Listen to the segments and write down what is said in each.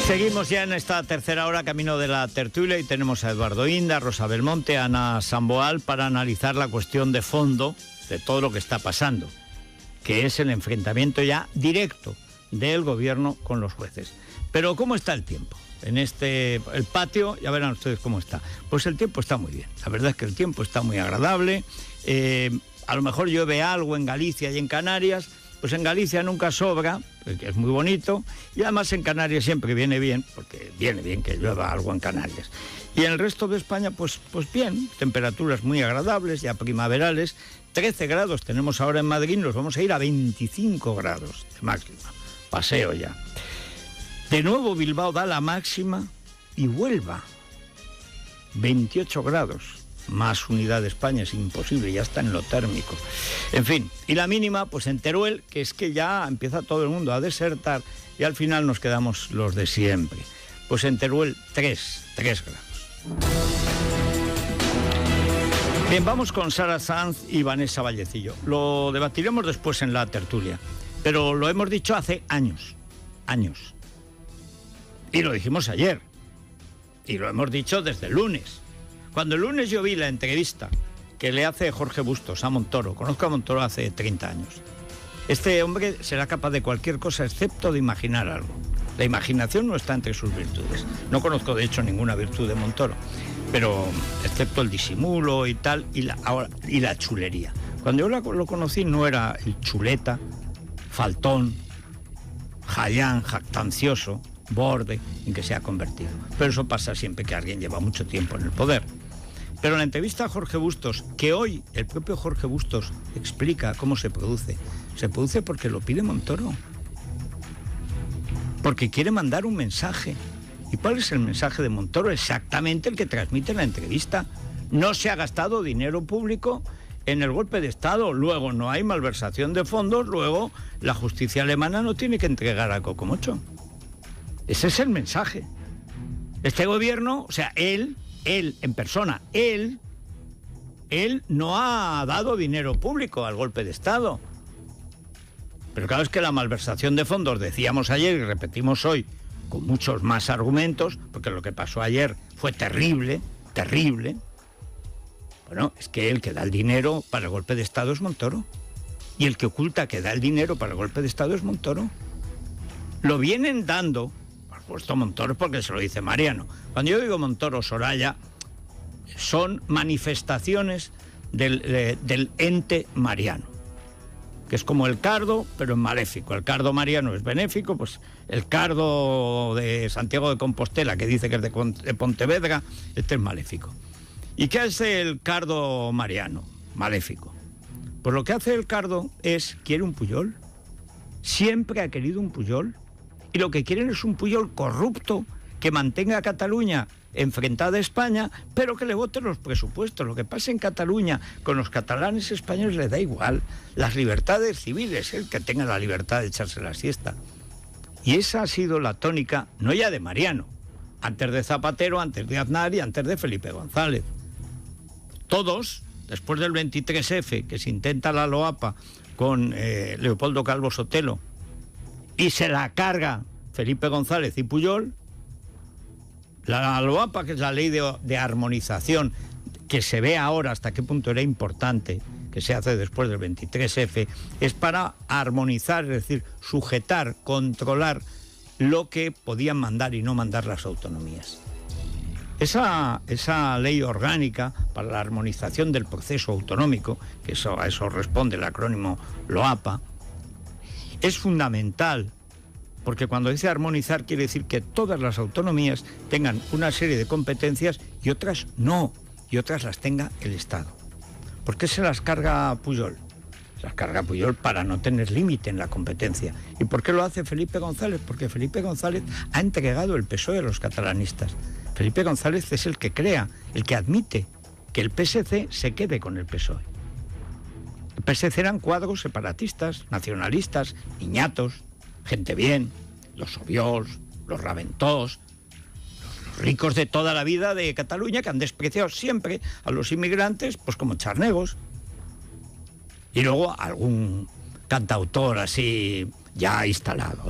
Seguimos ya en esta tercera hora, camino de la tertulia, y tenemos a Eduardo Inda, Rosa Belmonte, Ana Samboal, para analizar la cuestión de fondo de todo lo que está pasando, que es el enfrentamiento ya directo del gobierno con los jueces. Pero ¿cómo está el tiempo? En el patio, ya verán ustedes cómo está. Pues el tiempo está muy bien. La verdad es que el tiempo está muy agradable. A lo mejor llueve algo en Galicia y en Canarias. Pues en Galicia nunca sobra, porque es muy bonito, y además en Canarias siempre viene bien, porque viene bien que llueva algo en Canarias. Y en el resto de España, pues bien, temperaturas muy agradables, ya primaverales. 13 grados tenemos ahora en Madrid, nos vamos a ir a 25 grados de máxima. Paseo ya. De nuevo Bilbao da la máxima y Huelva, 28 grados. Más Unidad de España es imposible, ya está en lo térmico. En fin, y la mínima, pues en Teruel, que es que ya empieza todo el mundo a desertar y al final nos quedamos los de siempre. Pues en Teruel 3 grados. Bien, vamos con Sara Sanz y Vanessa Vallecillo. Lo debatiremos después en la tertulia, pero lo hemos dicho hace años. Y lo dijimos ayer, y lo hemos dicho desde el lunes. Cuando el lunes yo vi la entrevista que le hace Jorge Bustos a Montoro, conozco a Montoro hace 30 años, este hombre será capaz de cualquier cosa excepto de imaginar algo. La imaginación no está entre sus virtudes. No conozco de hecho ninguna virtud de Montoro, pero excepto el disimulo y tal, y la chulería. Cuando yo lo conocí no era el chuleta, faltón, jayán, jactancioso, borde en que se ha convertido. Pero eso pasa siempre que alguien lleva mucho tiempo en el poder. Pero en la entrevista a Jorge Bustos, que hoy el propio Jorge Bustos explica cómo se produce porque lo pide Montoro. Porque quiere mandar un mensaje. ¿Y cuál es el mensaje de Montoro? Exactamente el que transmite la entrevista. No se ha gastado dinero público en el golpe de Estado, luego no hay malversación de fondos, luego la justicia alemana no tiene que entregar a Cocomocho. Ese es el mensaje. Este gobierno, o sea, él en persona, él no ha dado dinero público al golpe de Estado. Pero claro, es que la malversación de fondos, decíamos ayer y repetimos hoy, con muchos más argumentos, porque lo que pasó ayer fue terrible. Bueno, es que el que da el dinero para el golpe de Estado es Montoro. Y el que oculta que da el dinero para el golpe de Estado es Montoro. Lo vienen dando, por supuesto Montoro, porque se lo dice Mariano. Cuando yo digo Montoro, Soraya, son manifestaciones del ente mariano, que es como el cardo, pero en maléfico. El cardo mariano es benéfico, pues el cardo de Santiago de Compostela, que dice que es de Pontevedra, este es maléfico. ¿Y qué hace el cardo mariano? Maléfico. Pues lo que hace el cardo quiere un Pujol. Siempre ha querido un Pujol. Y lo que quieren es un Pujol corrupto que mantenga a Cataluña enfrentada a España, pero que le voten los presupuestos. Lo que pasa en Cataluña con los catalanes españoles le da igual. Las libertades civiles, el que tenga la libertad de echarse la siesta. Y esa ha sido la tónica, no ya de Mariano, antes de Zapatero, antes de Aznar y antes de Felipe González. Todos, después del 23F, que se intenta la loapa con Leopoldo Calvo Sotelo, y se la carga Felipe González y Pujol, la LOAPA, que es la ley de armonización, que se ve ahora hasta qué punto era importante, que se hace después del 23F, es para armonizar, es decir, sujetar, controlar lo que podían mandar y no mandar las autonomías. Esa ley orgánica para la armonización del proceso autonómico, que a eso responde el acrónimo LOAPA, es fundamental, porque cuando dice armonizar quiere decir que todas las autonomías tengan una serie de competencias y otras no, y otras las tenga el Estado. ¿Por qué se las carga Pujol? Se las carga Pujol para no tener límite en la competencia. ¿Y por qué lo hace Felipe González? Porque Felipe González ha entregado el PSOE a los catalanistas. Felipe González es el que crea, el que admite que el PSC se quede con el PSOE. El PSC eran cuadros separatistas, nacionalistas, niñatos, gente bien, los Obiols, los Raventós, los ricos de toda la vida de Cataluña, que han despreciado siempre a los inmigrantes, pues como charnegos. Y luego algún cantautor así ya instalado,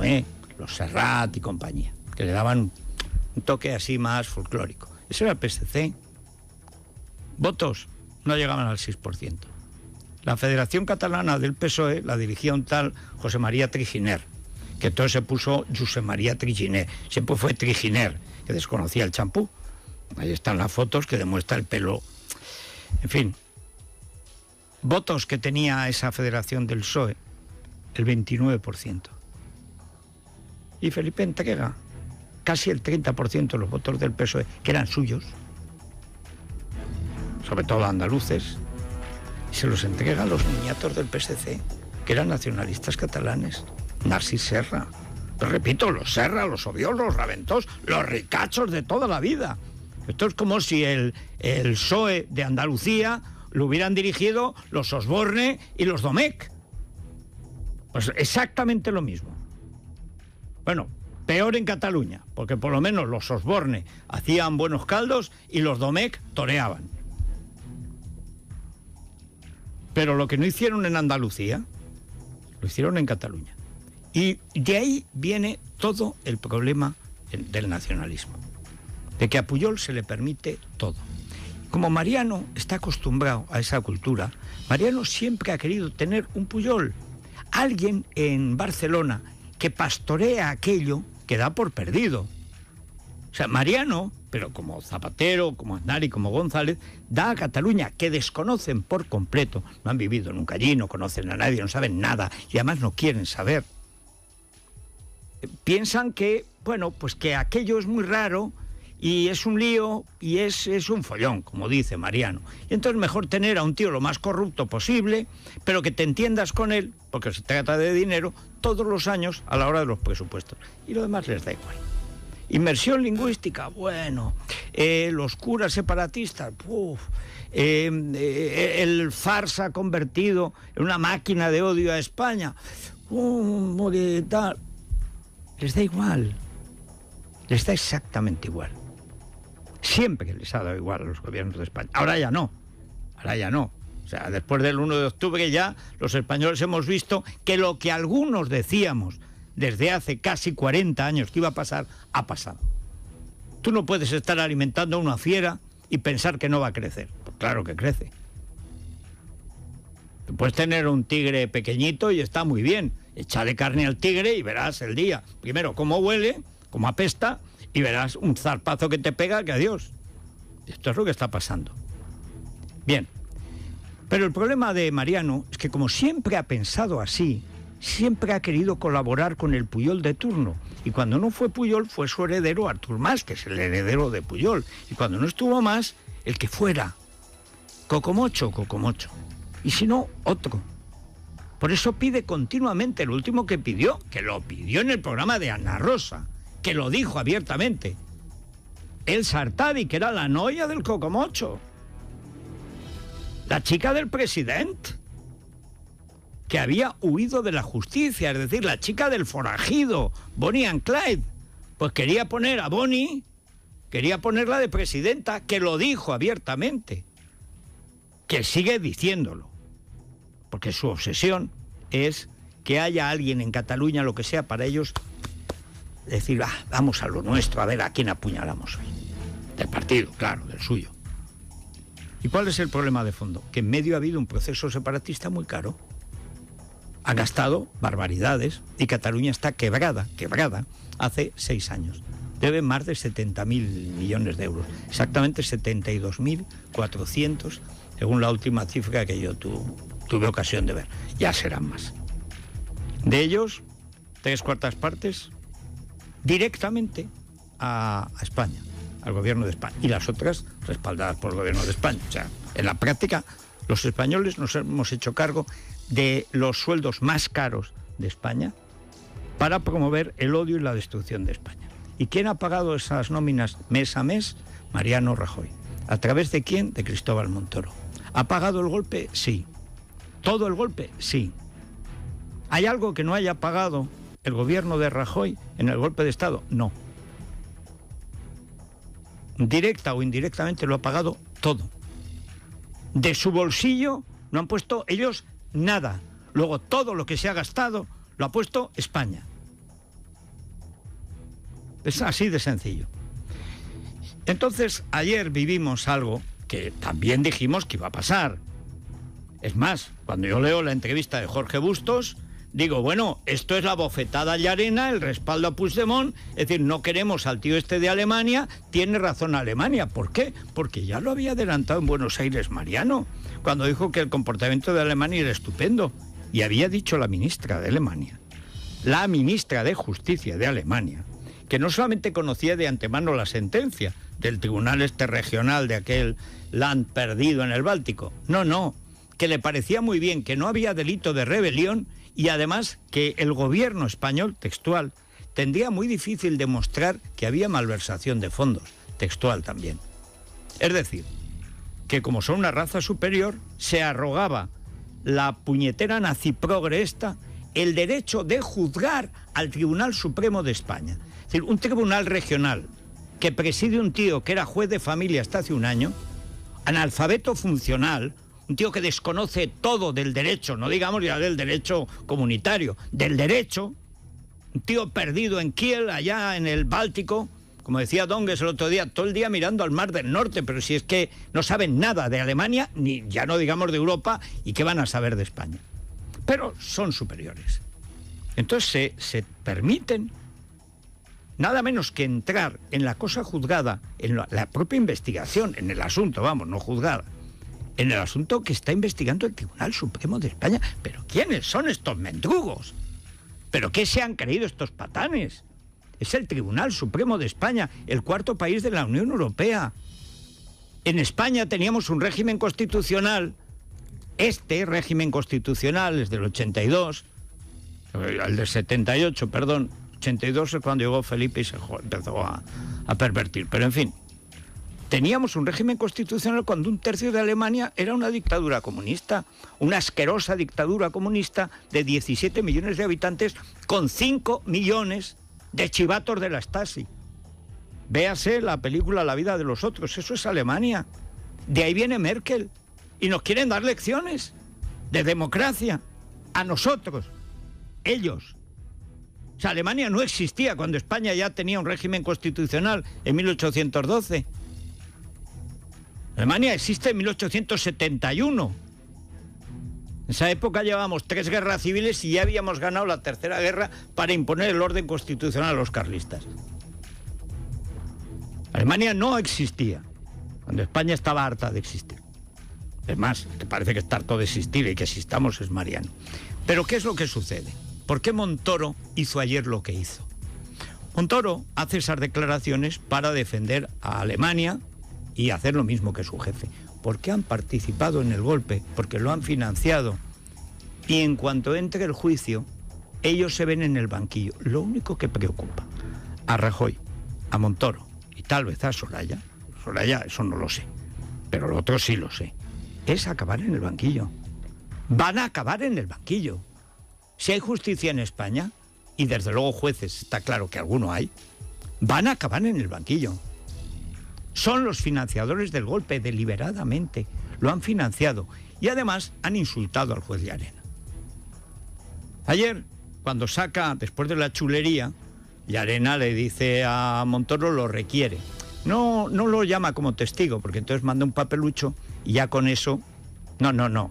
los Serrat y compañía, que le daban un toque así más folclórico. Ese era el PSC. Votos no llegaban al 6%. La Federación Catalana del PSOE la dirigía un tal José María Triginer, que entonces se puso Josep María Triginer. Siempre fue Triginer, que desconocía el champú. Ahí están las fotos que demuestra el pelo. En fin, votos que tenía esa federación del PSOE, el 29%. Y Felipe entrega casi el 30% de los votos del PSOE, que eran suyos, sobre todo andaluces, y se los entrega a los niñatos del PSC, que eran nacionalistas catalanes. Narcís Serra. Pero repito, los Serra, los Obiols, los Raventós, los ricachos de toda la vida. Esto es como si el PSOE de Andalucía lo hubieran dirigido los Osborne y los Domecq. Pues exactamente lo mismo. Bueno, peor en Cataluña, porque por lo menos los Osborne hacían buenos caldos y los Domecq toreaban. Pero lo que no hicieron en Andalucía, lo hicieron en Cataluña. Y de ahí viene todo el problema del nacionalismo, de que a Pujol se le permite todo. Como Mariano está acostumbrado a esa cultura, Mariano siempre ha querido tener un Pujol, alguien en Barcelona que pastorea aquello que da por perdido. O sea, Mariano, pero como Zapatero, como Aznar y como González, da a Cataluña, que desconocen por completo, no han vivido nunca allí, no conocen a nadie, no saben nada y además no quieren saber. Piensan que, bueno, pues que aquello es muy raro y es un lío y es un follón, como dice Mariano. Y entonces mejor tener a un tío lo más corrupto posible, pero que te entiendas con él, porque se trata de dinero, todos los años a la hora de los presupuestos. Y lo demás les da igual. Inmersión lingüística, bueno, los curas separatistas, el farsa convertido en una máquina de odio a España, tal. Les da igual, les da exactamente igual. Siempre les ha dado igual a los gobiernos de España. Ahora ya no. O sea, después del 1 de octubre ya los españoles hemos visto que lo que algunos decíamos desde hace casi 40 años que iba a pasar, ha pasado. Tú no puedes estar alimentando una fiera y pensar que no va a crecer. Pues claro que crece. Tú puedes tener un tigre pequeñito y está muy bien. Échale carne al tigre y verás el día. Primero, cómo huele, cómo apesta, y verás un zarpazo que te pega, que adiós. Esto es lo que está pasando. Bien. Pero el problema de Mariano es que como siempre ha pensado así, siempre ha querido colaborar con el Pujol de turno. Y cuando no fue Pujol, fue su heredero Artur Mas, que es el heredero de Pujol. Y cuando no estuvo Mas, el que fuera. Cocomocho. Y si no, otro. Por eso pide continuamente el último que pidió, que lo pidió en el programa de Ana Rosa, que lo dijo abiertamente. El Sartadi, que era la novia del Cocomocho. La chica del presidente, que había huido de la justicia, es decir, la chica del forajido, Bonnie and Clyde. Pues quería poner a Bonnie, quería ponerla de presidenta, que lo dijo abiertamente, que sigue diciéndolo. Porque su obsesión es que haya alguien en Cataluña, lo que sea, para ellos decir, vamos a lo nuestro, a ver a quién apuñalamos hoy. Del partido, claro, del suyo. ¿Y cuál es el problema de fondo? Que en medio ha habido un proceso separatista muy caro. Han gastado barbaridades y Cataluña está quebrada hace 6 años. Debe más de 70.000 millones de euros. Exactamente 72.400, según la última cifra que yo tuve ocasión de ver. Ya serán más. De ellos, 3/4 partes directamente a España, al gobierno de España, y las otras respaldadas por el gobierno de España. O sea, en la práctica, los españoles nos hemos hecho cargo de los sueldos más caros de España para promover el odio y la destrucción de España. ¿Y quién ha pagado esas nóminas mes a mes? Mariano Rajoy. ¿A través de quién? De Cristóbal Montoro. ¿Ha pagado el golpe? Sí. ¿Todo el golpe? Sí. ¿Hay algo que no haya pagado el gobierno de Rajoy en el golpe de Estado? No. Directa o indirectamente lo ha pagado todo. De su bolsillo no han puesto ellos nada. Luego todo lo que se ha gastado lo ha puesto España. Es así de sencillo. Entonces, ayer vivimos algo que también dijimos que iba a pasar. Es más, cuando yo leo la entrevista de Jorge Bustos, digo, bueno, esto es la bofetada a Llarena, el respaldo a Puigdemont, es decir, no queremos al tío este de Alemania, tiene razón Alemania. ¿Por qué? Porque ya lo había adelantado en Buenos Aires Mariano, cuando dijo que el comportamiento de Alemania era estupendo. Y había dicho la ministra de Alemania, la ministra de Justicia de Alemania, que no solamente conocía de antemano la sentencia del tribunal regional de aquel land perdido en el Báltico, no, que le parecía muy bien que no había delito de rebelión y además que el gobierno español, textual, tendría muy difícil demostrar que había malversación de fondos, textual también. Es decir, que como son una raza superior, se arrogaba la puñetera naziprogre esta el derecho de juzgar al Tribunal Supremo de España. Es decir, un tribunal regional que preside un tío que era juez de familia hasta hace un año, analfabeto funcional, un tío que desconoce todo del derecho, no digamos ya del derecho comunitario, del derecho, un tío perdido en Kiel, allá en el Báltico, como decía Donges el otro día, todo el día mirando al Mar del Norte, pero si es que no saben nada de Alemania, ni ya no digamos de Europa, ¿y qué van a saber de España? Pero son superiores. Entonces se permiten nada menos que entrar en la cosa juzgada, en la propia investigación, en el asunto, vamos, no juzgada, en el asunto que está investigando el Tribunal Supremo de España. ¿Pero quiénes son estos mendrugos? ¿Pero qué se han creído estos patanes? Es el Tribunal Supremo de España, el cuarto país de la Unión Europea. En España teníamos un régimen constitucional, este régimen constitucional es del 82, el del 78, perdón, 82 es cuando llegó Felipe y se empezó a pervertir, pero en fin. Teníamos un régimen constitucional cuando un tercio de Alemania era una dictadura comunista, una asquerosa dictadura comunista de 17 millones de habitantes con 5 millones de chivatos de la Stasi. Véase la película La vida de los otros, eso es Alemania. De ahí viene Merkel. Y nos quieren dar lecciones de democracia a nosotros, ellos. O sea, Alemania no existía cuando España ya tenía un régimen constitucional en 1812. Alemania existe en 1871. En esa época llevábamos 3 guerras civiles y ya habíamos ganado la tercera guerra para imponer el orden constitucional a los carlistas. Alemania no existía cuando España estaba harta de existir. Es más, te parece que está harto de existir y que existamos es Mariano. Pero ¿qué es lo que sucede? ¿Por qué Montoro hizo ayer lo que hizo? Montoro hace esas declaraciones para defender a Alemania y hacer lo mismo que su jefe. Porque han participado en el golpe, porque lo han financiado. Y en cuanto entre el juicio, ellos se ven en el banquillo. Lo único que preocupa a Rajoy, a Montoro y tal vez a Soraya, eso no lo sé, pero lo otro sí lo sé, es acabar en el banquillo. Van a acabar en el banquillo. Si hay justicia en España, y desde luego jueces, está claro que alguno hay, van a acabar en el banquillo. Son los financiadores del golpe, deliberadamente. Lo han financiado. Y además han insultado al juez Llarena. Ayer, cuando saca, después de la chulería, Llarena le dice a Montoro, lo requiere. No lo llama como testigo, porque entonces manda un papelucho y ya con eso... No.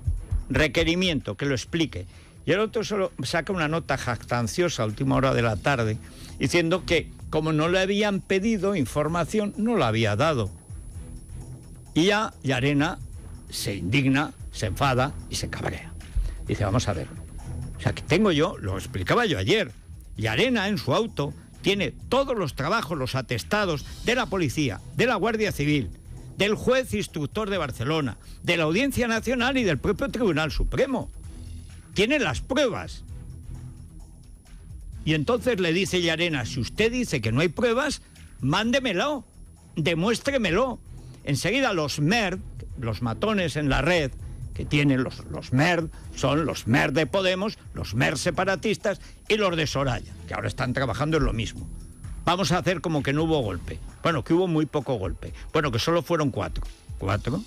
Requerimiento, que lo explique. Y el otro solo saca una nota jactanciosa a última hora de la tarde, diciendo que como no le habían pedido información, no la había dado. Y ya Llarena se indigna, se enfada y se cabrea. Dice, vamos a ver. O sea, que tengo yo, lo explicaba yo ayer, Llarena en su auto tiene todos los trabajos, los atestados de la policía, de la Guardia Civil, del juez instructor de Barcelona, de la Audiencia Nacional y del propio Tribunal Supremo. Tiene las pruebas. Y entonces le dice Llarena, si usted dice que no hay pruebas, mándemelo, demuéstremelo. Enseguida los MERD, los matones en la red, que tienen los MERD, son los MERD de Podemos, los MERD separatistas y los de Soraya, que ahora están trabajando en lo mismo. Vamos a hacer como que no hubo golpe. Bueno, que hubo muy poco golpe. Bueno, que solo fueron 4. ¿4?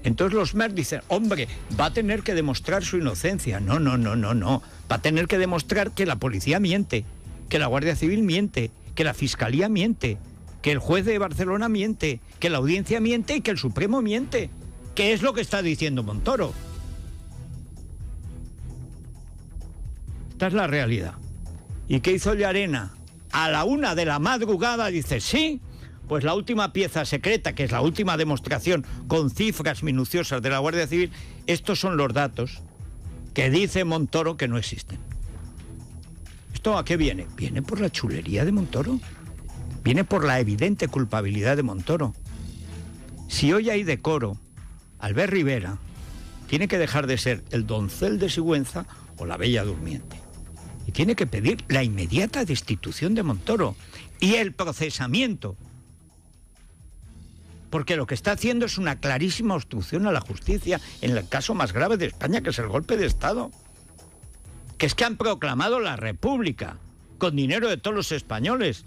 Entonces los MERD dicen, hombre, va a tener que demostrar su inocencia. No. Va a tener que demostrar que la policía miente. que la Guardia Civil miente, que la Fiscalía miente, que el juez de Barcelona miente, que la Audiencia miente y que el Supremo miente. ¿Qué es lo que está diciendo Montoro? Esta es la realidad. ¿Y qué hizo Llarena? A la 1 de la madrugada dice, sí, pues la última pieza secreta, que es la última demostración con cifras minuciosas de la Guardia Civil, estos son los datos que dice Montoro que no existen. ¿Esto a qué viene? Viene por la chulería de Montoro. Viene por la evidente culpabilidad de Montoro. Si hoy hay decoro, Albert Rivera tiene que dejar de ser el doncel de Sigüenza o la bella durmiente. Y tiene que pedir la inmediata destitución de Montoro y el procesamiento. Porque lo que está haciendo es una clarísima obstrucción a la justicia en el caso más grave de España, que es el golpe de Estado. Que es que han proclamado la República con dinero de todos los españoles.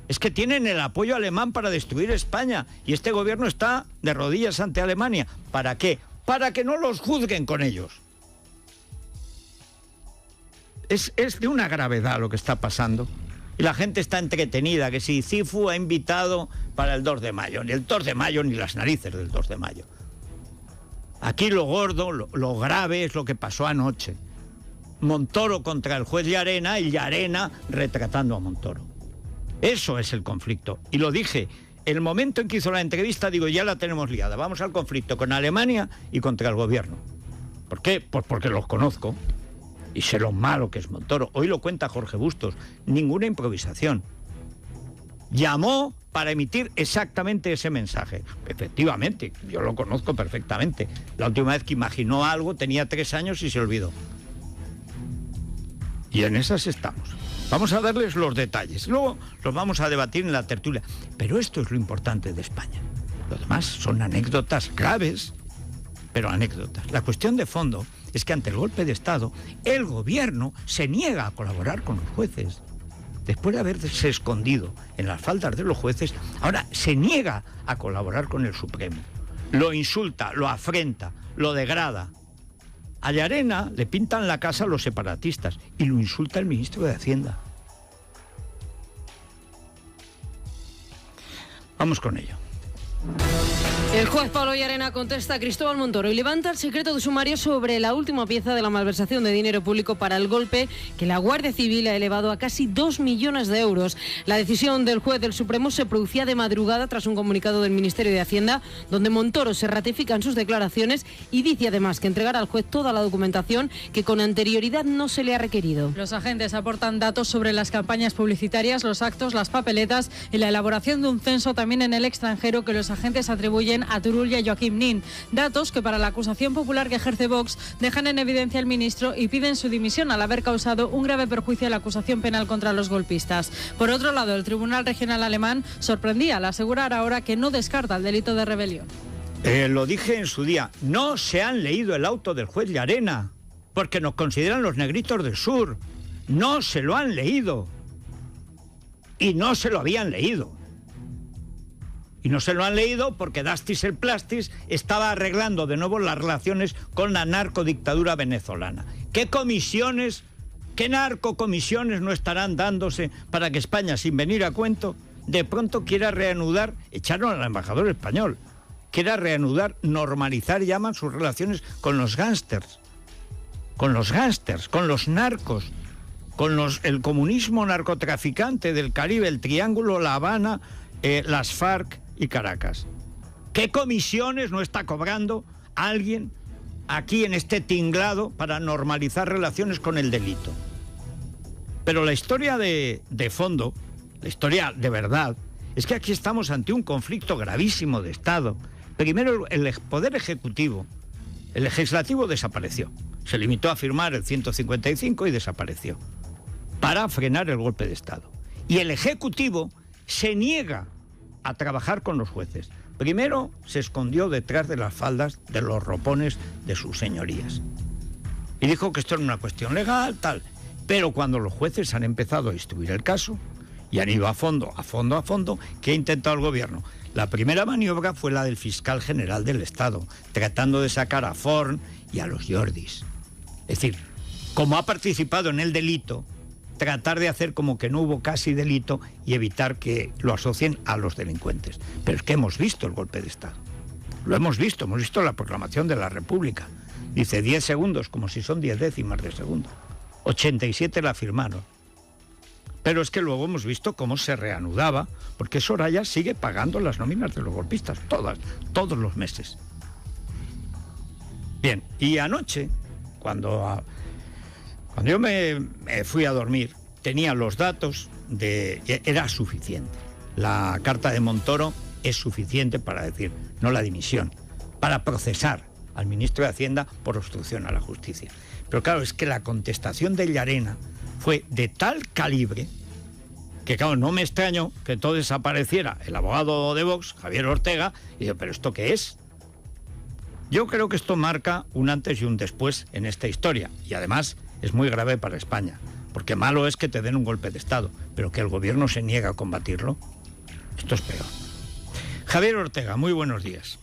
Es que tienen el apoyo alemán para destruir España y este gobierno está de rodillas ante Alemania. ¿Para qué? Para que no los juzguen con ellos. Es de una gravedad lo que está pasando. Y la gente está entretenida, que si Cifu ha invitado para el 2 de mayo, ni el 2 de mayo ni las narices del 2 de mayo. Aquí lo gordo, lo grave es lo que pasó anoche. Montoro contra el juez Llarena y Llarena retratando a Montoro. Eso es el conflicto. Y lo dije, el momento en que hizo la entrevista, digo, ya la tenemos liada. Vamos al conflicto con Alemania y contra el gobierno. ¿Por qué? Pues porque los conozco y sé lo malo que es Montoro. Hoy lo cuenta Jorge Bustos. Ninguna improvisación. Llamó para emitir exactamente ese mensaje. Efectivamente, yo lo conozco perfectamente. La última vez que imaginó algo tenía 3 años y se olvidó. Y en esas estamos. Vamos a darles los detalles. Luego los vamos a debatir en la tertulia. Pero esto es lo importante de España. Lo demás son anécdotas graves, pero anécdotas. La cuestión de fondo es que ante el golpe de Estado, el gobierno se niega a colaborar con los jueces. Después de haberse escondido en las faldas de los jueces, ahora se niega a colaborar con el Supremo. Lo insulta, lo afrenta, lo degrada. A Llarena le pintan la casa a los separatistas y lo insulta el ministro de Hacienda. Vamos con ello. El juez Pablo Llarena contesta a Cristóbal Montoro y levanta el secreto de sumario sobre la última pieza de la malversación de dinero público para el golpe que la Guardia Civil ha elevado a casi 2 millones de euros. La decisión del juez del Supremo se producía de madrugada tras un comunicado del Ministerio de Hacienda donde Montoro se ratifica en sus declaraciones y dice además que entregará al juez toda la documentación que con anterioridad no se le ha requerido. Los agentes aportan datos sobre las campañas publicitarias, los actos, las papeletas y la elaboración de un censo también en el extranjero que los agentes atribuyen a Turull y a Joaquim Nin. Datos que para la acusación popular que ejerce Vox dejan en evidencia al ministro y piden su dimisión al haber causado un grave perjuicio a la acusación penal contra los golpistas. Por otro lado, el Tribunal Regional Alemán sorprendía al asegurar ahora que no descarta el delito de rebelión. Lo dije en su día, no se han leído el auto del juez Llarena, porque nos consideran los negritos del sur. No se lo han leído. Y no se lo habían leído. Y no se lo han leído porque Dastis el Plastis estaba arreglando de nuevo las relaciones con la narcodictadura venezolana. ¿Qué comisiones, qué narcocomisiones no estarán dándose para que España, sin venir a cuento, de pronto quiera reanudar, echaron al embajador español, quiera reanudar, normalizar, llaman sus relaciones con los gángsters, con los narcos, con el comunismo narcotraficante del Caribe, el Triángulo, La Habana, las FARC y Caracas? ¿Qué comisiones no está cobrando alguien aquí en este tinglado para normalizar relaciones con el delito? Pero la historia de fondo, la historia de verdad, es que aquí estamos ante un conflicto gravísimo de Estado. Primero, el Poder Ejecutivo, el Legislativo desapareció. Se limitó a firmar el 155 y desapareció para frenar el golpe de Estado. Y el Ejecutivo se niega a trabajar con los jueces. Primero se escondió detrás de las faldas de los ropones de sus señorías. Y dijo que esto era una cuestión legal, tal. Pero cuando los jueces han empezado a instruir el caso y han ido a fondo, ¿qué ha intentado el gobierno? La primera maniobra fue la del fiscal general del Estado, tratando de sacar a Forn y a los Jordis. Es decir, como ha participado en el delito, tratar de hacer como que no hubo casi delito y evitar que lo asocien a los delincuentes. Pero es que hemos visto el golpe de Estado. Lo hemos visto la proclamación de la República. Dice 10 segundos, como si son 10 décimas de segundo. 87 la firmaron. Pero es que luego hemos visto cómo se reanudaba, porque Soraya sigue pagando las nóminas de los golpistas, todos los meses. Bien, y anoche, cuando yo me fui a dormir, tenía los datos era suficiente. La carta de Montoro es suficiente para decir, no la dimisión, para procesar al ministro de Hacienda por obstrucción a la justicia. Pero claro, es que la contestación de Llarena fue de tal calibre que, claro, no me extrañó que entonces apareciera el abogado de Vox, Javier Ortega, y dijo, ¿pero esto qué es? Yo creo que esto marca un antes y un después en esta historia, y además es muy grave para España, porque malo es que te den un golpe de Estado, pero que el gobierno se niega a combatirlo, esto es peor. Javier Ortega, muy buenos días.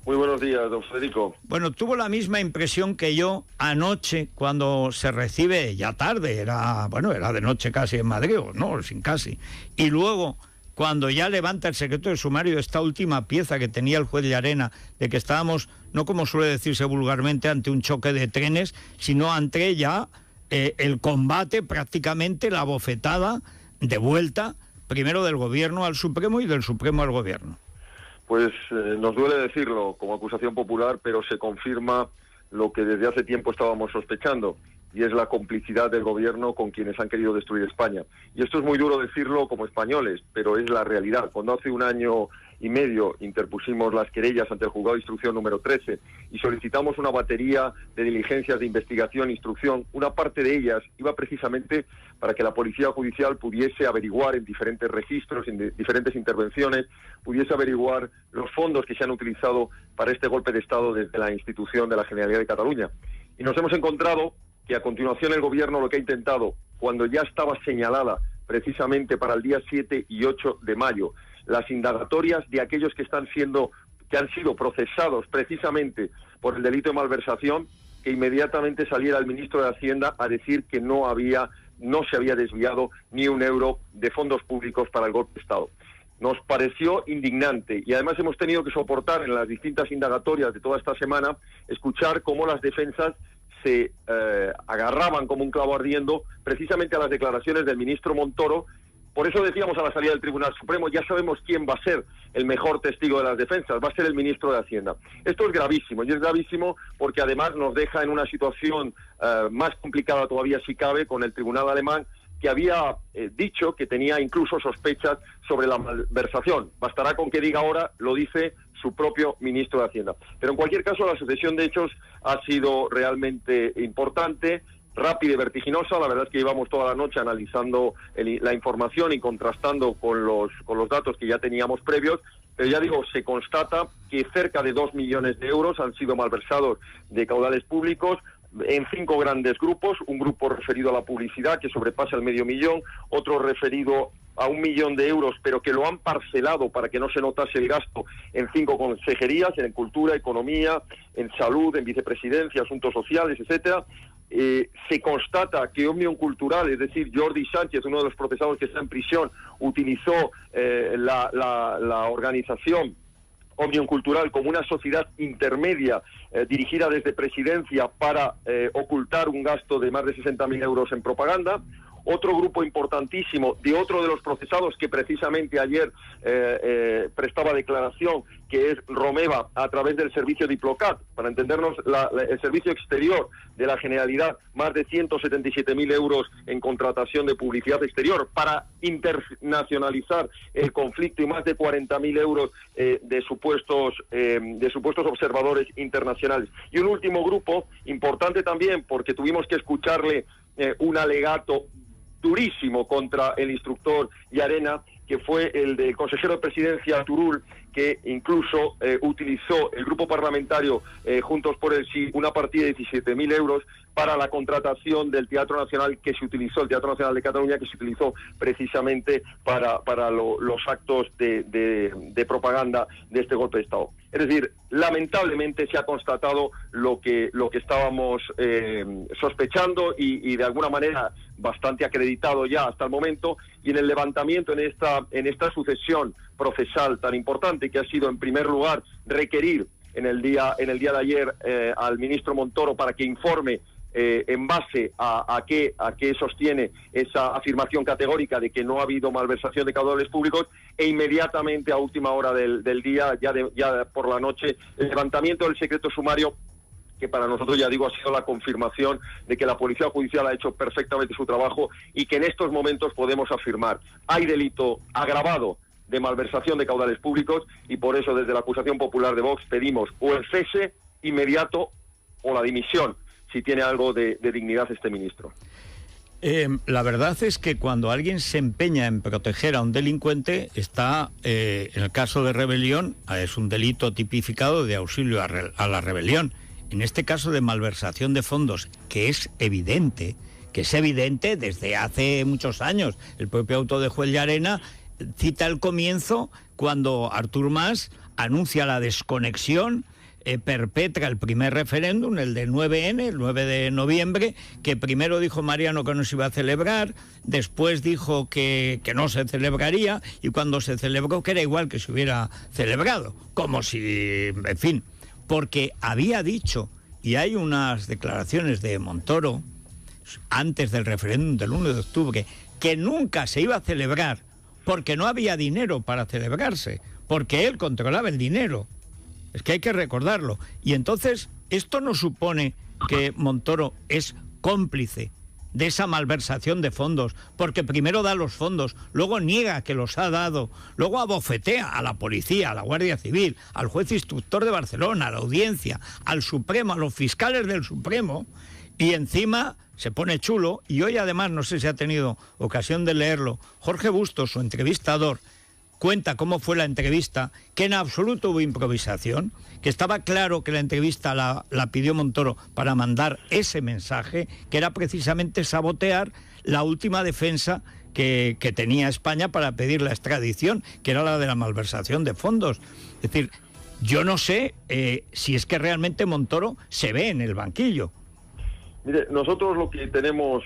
Muy buenos días, don Federico. Bueno, tuvo la misma impresión que yo anoche cuando se recibe, ya tarde, era de noche casi en Madrid, o no, sin casi. Y luego, cuando ya levanta el secreto de sumario esta última pieza que tenía el juez Llarena, de que estábamos, no como suele decirse vulgarmente, ante un choque de trenes, sino ante ya el combate, prácticamente la bofetada de vuelta, primero del gobierno al Supremo y del Supremo al gobierno. Pues nos duele decirlo como acusación popular, pero se confirma lo que desde hace tiempo estábamos sospechando, y es la complicidad del gobierno con quienes han querido destruir España. Y esto es muy duro decirlo como españoles, pero es la realidad. Cuando hace 1 año y medio interpusimos las querellas ante el Juzgado de Instrucción número 13 y solicitamos una batería de diligencias de investigación e instrucción, una parte de ellas iba precisamente para que la Policía Judicial pudiese averiguar en diferentes registros, en diferentes intervenciones, pudiese averiguar los fondos que se han utilizado para este golpe de Estado desde la institución de la Generalidad de Cataluña. Y nos hemos encontrado que a continuación el gobierno lo que ha intentado, cuando ya estaba señalada precisamente para el día 7 y 8 de mayo, las indagatorias de aquellos que han sido procesados precisamente por el delito de malversación, que inmediatamente saliera el ministro de Hacienda a decir que no se había desviado ni un euro de fondos públicos para el golpe de Estado. Nos pareció indignante y además hemos tenido que soportar en las distintas indagatorias de toda esta semana escuchar cómo las defensas se agarraban como un clavo ardiendo precisamente a las declaraciones del ministro Montoro. Por eso decíamos a la salida del Tribunal Supremo, ya sabemos quién va a ser el mejor testigo de las defensas, va a ser el ministro de Hacienda. Esto es gravísimo, y es gravísimo porque además nos deja en una situación más complicada todavía si cabe con el Tribunal alemán, que había dicho que tenía incluso sospechas sobre la malversación. Bastará con que diga ahora, lo dice su propio ministro de Hacienda. Pero en cualquier caso, la sucesión de hechos ha sido realmente importante, rápida y vertiginosa. La verdad es que llevamos toda la noche analizando la información y contrastando con los datos que ya teníamos previos, pero ya digo, se constata que cerca de 2 millones de euros han sido malversados de caudales públicos en 5 grandes grupos, un grupo referido a la publicidad que sobrepasa el $500,000, otro referido a 1 millón de euros, pero que lo han parcelado para que no se notase el gasto en 5 consejerías, en cultura, economía, en salud, en vicepresidencia, asuntos sociales, etcétera. Se constata que Òmnium Cultural, es decir, Jordi Sánchez, uno de los procesados que está en prisión, utilizó la organización Òmnium Cultural como una sociedad intermedia dirigida desde Presidencia para ocultar un gasto de más de 60.000 euros en propaganda. Otro grupo importantísimo de otro de los procesados que precisamente ayer prestaba declaración, que es Romeva, a través del servicio Diplocat, para entendernos el servicio exterior de la Generalidad, más de 177.000 euros en contratación de publicidad exterior para internacionalizar el conflicto y más de 40.000 euros de supuestos observadores internacionales. Y un último grupo importante también, porque tuvimos que escucharle un alegato durísimo contra el instructor Llarena, que fue el del consejero de Presidencia Turull, que incluso utilizó el grupo parlamentario Juntos por el Sí una partida de 17.000 euros para la contratación del Teatro Nacional el Teatro Nacional de Cataluña, que se utilizó precisamente para los actos de propaganda de este golpe de Estado. Es decir, lamentablemente se ha constatado lo que estábamos sospechando y de alguna manera bastante acreditado ya hasta el momento, y en el levantamiento en esta sucesión procesal tan importante, que ha sido en primer lugar requerir en el día de ayer al ministro Montoro para que informe en base a qué sostiene esa afirmación categórica de que no ha habido malversación de caudales públicos, e inmediatamente a última hora del día, ya por la noche, el levantamiento del secreto sumario, que para nosotros, ya digo, ha sido la confirmación de que la Policía Judicial ha hecho perfectamente su trabajo y que en estos momentos podemos afirmar hay delito agravado de malversación de caudales públicos, y por eso desde la acusación popular de Vox pedimos o el cese inmediato o la dimisión, si tiene algo de dignidad este ministro. La verdad es que cuando alguien se empeña en proteger a un delincuente, está, en el caso de rebelión, es un delito tipificado de auxilio a la rebelión. En este caso de malversación de fondos, que es evidente desde hace muchos años. El propio auto de Juez Llarena cita el comienzo cuando Artur Mas anuncia la desconexión, perpetra el primer referéndum, el del 9N, el 9 de noviembre, que primero dijo Mariano que no se iba a celebrar, después dijo que no se celebraría, y cuando se celebró que era igual que se hubiera celebrado, como si, en fin, porque había dicho, y hay unas declaraciones de Montoro antes del referéndum del 1 de octubre, que nunca se iba a celebrar porque no había dinero para celebrarse, porque él controlaba el dinero. Es que hay que recordarlo. Y entonces, esto no supone que Montoro es cómplice de esa malversación de fondos, porque primero da los fondos, luego niega que los ha dado, luego abofetea a la policía, a la Guardia Civil, al juez instructor de Barcelona, a la Audiencia, al Supremo, a los fiscales del Supremo, y encima se pone chulo. Y hoy además, no sé si ha tenido ocasión de leerlo, Jorge Bustos, su entrevistador, cuenta cómo fue la entrevista, que en absoluto hubo improvisación, que estaba claro que la entrevista la pidió Montoro para mandar ese mensaje, que era precisamente sabotear la última defensa que tenía España para pedir la extradición, que era la de la malversación de fondos. Es decir, yo no sé si es que realmente Montoro se ve en el banquillo. Mire, nosotros lo que tenemos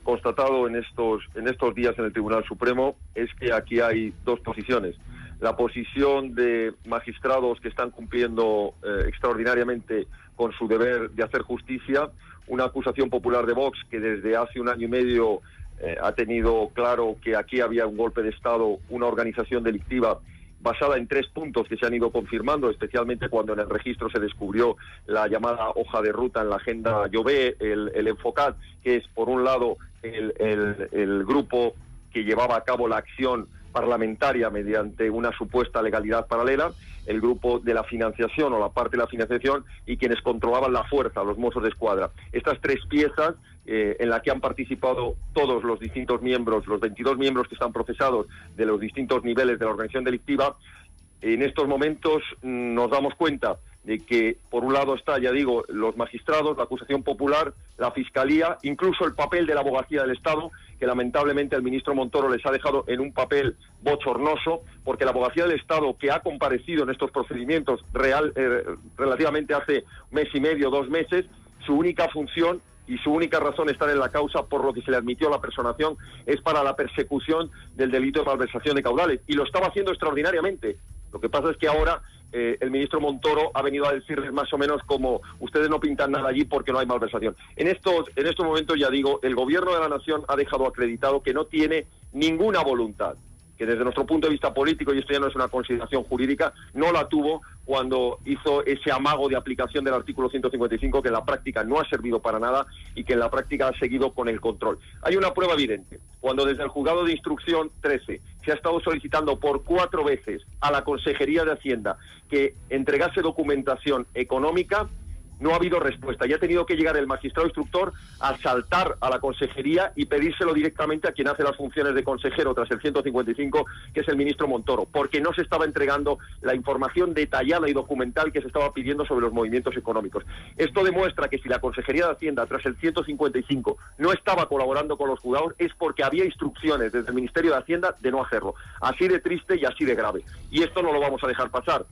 constatado en estos días en el Tribunal Supremo es que aquí hay dos posiciones. La posición de magistrados que están cumpliendo extraordinariamente con su deber de hacer justicia, una acusación popular de Vox que desde hace 1 año y medio ha tenido claro que aquí había un golpe de Estado, una organización delictiva basada en 3 puntos que se han ido confirmando, especialmente cuando en el registro se descubrió la llamada hoja de ruta en la agenda Llobé, el Enfocat, que es, por un lado, el grupo que llevaba a cabo la acción parlamentaria mediante una supuesta legalidad paralela, el grupo de la financiación o la parte de la financiación, y quienes controlaban la fuerza, los Mossos de Escuadra. Estas 3 piezas en la que han participado todos los distintos miembros, los 22 miembros que están procesados de los distintos niveles de la organización delictiva. En estos momentos nos damos cuenta de que, por un lado está, ya digo, los magistrados, la acusación popular, la Fiscalía, incluso el papel de la Abogacía del Estado, que lamentablemente el ministro Montoro les ha dejado en un papel bochornoso, porque la Abogacía del Estado, que ha comparecido en estos procedimientos relativamente hace 1 mes y medio, 2 meses, su única función y su única razón de estar en la causa, por lo que se le admitió la personación, es para la persecución del delito de malversación de caudales, y lo estaba haciendo extraordinariamente. Lo que pasa es que ahora el ministro Montoro ha venido a decirles más o menos como: ustedes no pintan nada allí porque no hay malversación. En estos momentos, ya digo, el gobierno de la nación ha dejado acreditado que no tiene ninguna voluntad, que desde nuestro punto de vista político, y esto ya no es una consideración jurídica, no la tuvo cuando hizo ese amago de aplicación del artículo 155, que en la práctica no ha servido para nada y que en la práctica ha seguido con el control. Hay una prueba evidente. Cuando desde el Juzgado de Instrucción 13 se ha estado solicitando por 4 veces a la Consejería de Hacienda que entregase documentación económica, no ha habido respuesta y ha tenido que llegar el magistrado instructor a saltar a la consejería y pedírselo directamente a quien hace las funciones de consejero tras el 155, que es el ministro Montoro, porque no se estaba entregando la información detallada y documental que se estaba pidiendo sobre los movimientos económicos. Esto demuestra que si la Consejería de Hacienda tras el 155 no estaba colaborando con los juzgados es porque había instrucciones desde el Ministerio de Hacienda de no hacerlo. Así de triste y así de grave. Y esto no lo vamos a dejar pasar.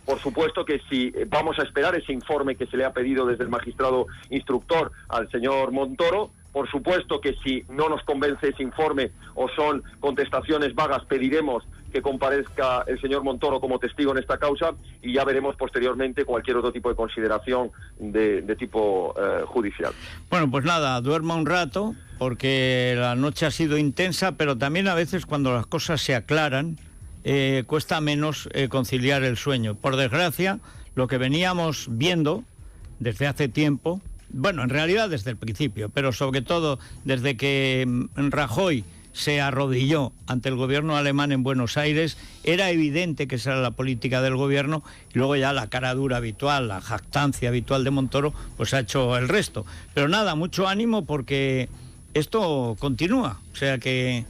Por supuesto que si vamos a esperar ese informe que se le ha pedido desde el magistrado instructor al señor Montoro, por supuesto que si no nos convence ese informe o son contestaciones vagas, pediremos que comparezca el señor Montoro como testigo en esta causa y ya veremos posteriormente cualquier otro tipo de consideración de tipo judicial. Bueno, pues nada, duerma un rato porque la noche ha sido intensa, pero también a veces cuando las cosas se aclaran cuesta menos conciliar el sueño. Por desgracia, lo que veníamos viendo desde hace tiempo, bueno, en realidad desde el principio, pero sobre todo desde que Rajoy se arrodilló ante el gobierno alemán en Buenos Aires, era evidente que esa era la política del gobierno y luego ya la cara dura habitual, la jactancia habitual de Montoro, pues ha hecho el resto. Pero nada, mucho ánimo porque esto continúa, o sea que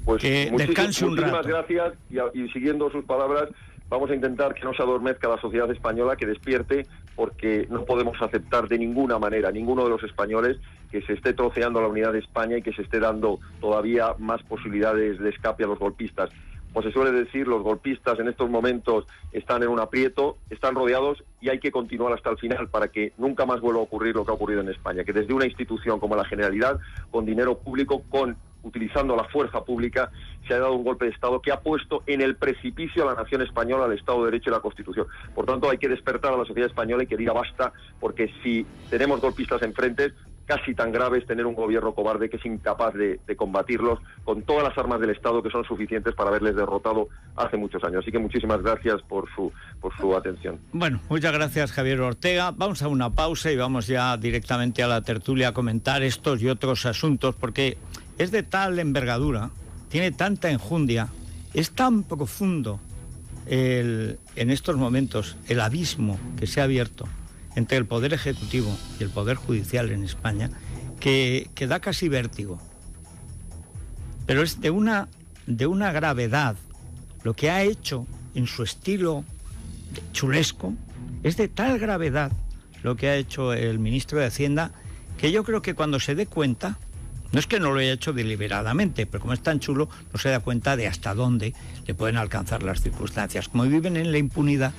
descanse un rato. Muchísimas gracias y siguiendo sus palabras, vamos a intentar que no se adormezca la sociedad española, que despierte, porque no podemos aceptar de ninguna manera, ninguno de los españoles, que se esté troceando la unidad de España y que se esté dando todavía más posibilidades de escape a los golpistas. Como se suele decir, los golpistas en estos momentos están en un aprieto, están rodeados y hay que continuar hasta el final para que nunca más vuelva a ocurrir lo que ha ocurrido en España, que desde una institución como la Generalidad, con dinero público, utilizando la fuerza pública, se ha dado un golpe de Estado que ha puesto en el precipicio a la nación española, al Estado de Derecho y a la Constitución. Por tanto, hay que despertar a la sociedad española y que diga basta, porque si tenemos golpistas enfrente, casi tan grave es tener un gobierno cobarde que es incapaz de combatirlos con todas las armas del Estado que son suficientes para haberles derrotado hace muchos años. Así que muchísimas gracias por su atención. Bueno, muchas gracias, Javier Ortega. Vamos a una pausa y vamos ya directamente a la tertulia a comentar estos y otros asuntos, porque es de tal envergadura, tiene tanta enjundia, es tan profundo en estos momentos el abismo que se ha abierto entre el Poder Ejecutivo y el Poder Judicial en España, que da casi vértigo. Pero es de una gravedad lo que ha hecho en su estilo chulesco, es de tal gravedad lo que ha hecho el ministro de Hacienda, que yo creo que cuando se dé cuenta, no es que no lo haya hecho deliberadamente, pero como es tan chulo, no se da cuenta de hasta dónde le pueden alcanzar las circunstancias. Como viven en la impunidad,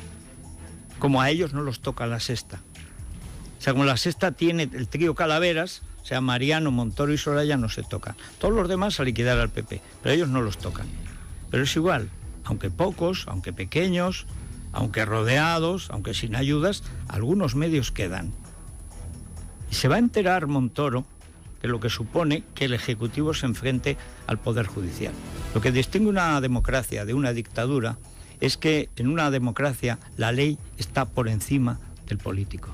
como a ellos no los toca la sexta. O sea, como la sexta tiene el trío Calaveras, o sea, Mariano, Montoro y Soraya no se tocan. Todos los demás a liquidar al PP, pero ellos no los tocan. Pero es igual, aunque pocos, aunque pequeños, aunque rodeados, aunque sin ayudas, algunos medios quedan. Y se va a enterar Montoro de lo que supone que el Ejecutivo se enfrente al Poder Judicial. Lo que distingue una democracia de una dictadura es que en una democracia la ley está por encima del político.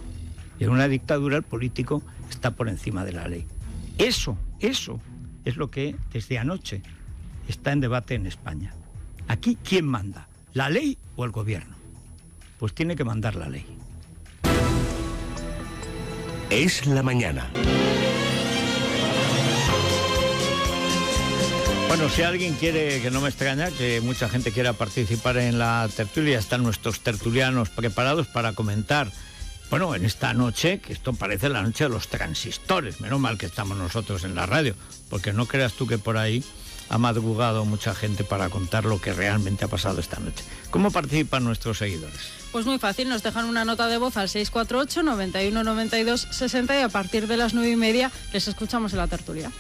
Y en una dictadura el político está por encima de la ley. Eso es lo que desde anoche está en debate en España. Aquí, ¿quién manda? ¿La ley o el gobierno? Pues tiene que mandar la ley. Es la mañana. Bueno, si alguien quiere, que no me extraña, que mucha gente quiera participar en la tertulia, están nuestros tertulianos preparados para comentar, bueno, en esta noche, que esto parece la noche de los transistores, menos mal que estamos nosotros en la radio, porque no creas tú que por ahí ha madrugado mucha gente para contar lo que realmente ha pasado esta noche. ¿Cómo participan nuestros seguidores? Pues muy fácil, nos dejan una nota de voz al 648 91 92 60 y a partir de las 9:30 les escuchamos en la tertulia.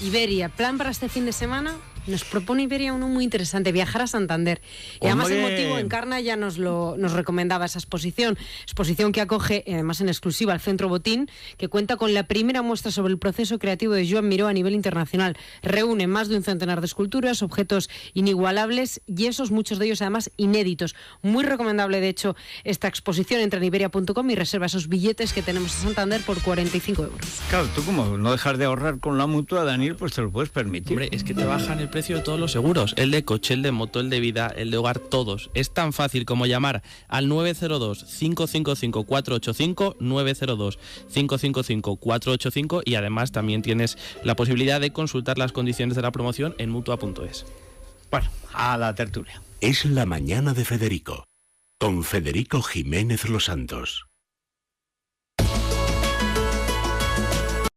Iberia, plan para este fin de semana. Nos propone Iberia uno muy interesante, viajar a Santander. Y además el motivo, Encarna ya nos recomendaba esa exposición que acoge, además en exclusiva, el Centro Botín, que cuenta con la primera muestra sobre el proceso creativo de Joan Miró a nivel internacional. Reúne más de un centenar de esculturas, objetos inigualables y esos, muchos de ellos además inéditos. Muy recomendable, de hecho, esta exposición. Entra en iberia.com y reserva esos billetes que tenemos en Santander por 45 euros. Claro, tú como no dejas de ahorrar con la Mutua, Daniel, pues te lo puedes permitir. Hombre, es que te bajan el precio de todos los seguros, el de coche, el de moto, el de vida, el de hogar, todos. Es tan fácil como llamar al 902-555-485, 902-555-485 y además también tienes la posibilidad de consultar las condiciones de la promoción en Mutua.es. Bueno, a la tertulia. Es la mañana de Federico, con Federico Jiménez Los Santos.